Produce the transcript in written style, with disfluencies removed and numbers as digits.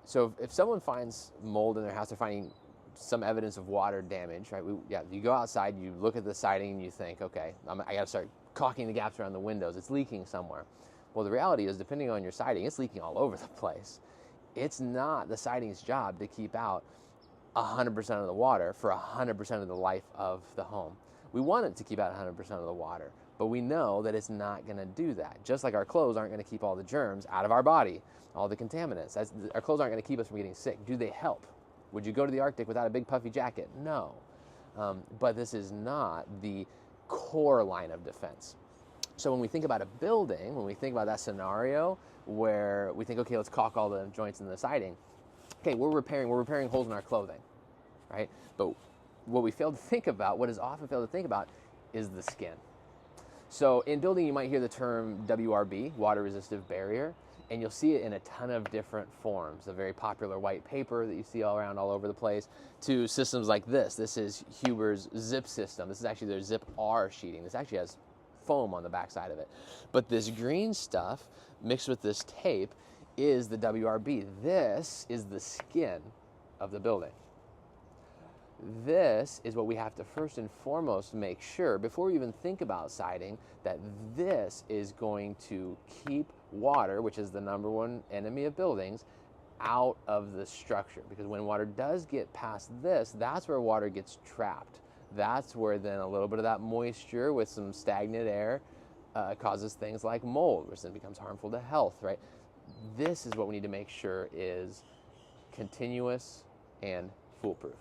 So if someone finds mold in their house, they're finding some evidence of water damage, right? You go outside, you look at the siding, and you think, okay, I got to start caulking the gaps around the windows. It's leaking somewhere. Well, the reality is, depending on your siding, it's leaking all over the place. It's not the siding's job to keep out 100% of the water for 100% of the life of the home. We want it to keep out 100% of the water, but we know that it's not going to do that. Just like our clothes aren't going to keep all the germs out of our body, all the contaminants. Our clothes aren't going to keep us from getting sick. Do they help? Would you go to the Arctic without a big puffy jacket? No. But this is not the core line of defense. So when we think about a building, when we think about that scenario where we think, okay, let's caulk all the joints in the siding. Okay, we're repairing holes in our clothing, right? But what we fail to think about, what is often failed to think about, is the skin. So in building, you might hear the term WRB, water resistive barrier, and you'll see it in a ton of different forms. A very popular white paper that you see all around all over the place, to systems like this. This is Huber's Zip system. This is actually their Zip R sheeting. This actually has foam on the backside of it. But this green stuff mixed with this tape is the WRB. This is the skin of the building. This is what we have to first and foremost make sure, before we even think about siding, that this is going to keep water, which is the number one enemy of buildings, out of the structure. Because when water does get past this, that's where water gets trapped. That's where then a little bit of that moisture with some stagnant air causes things like mold, which then becomes harmful to health, right? This is what we need to make sure is continuous and foolproof.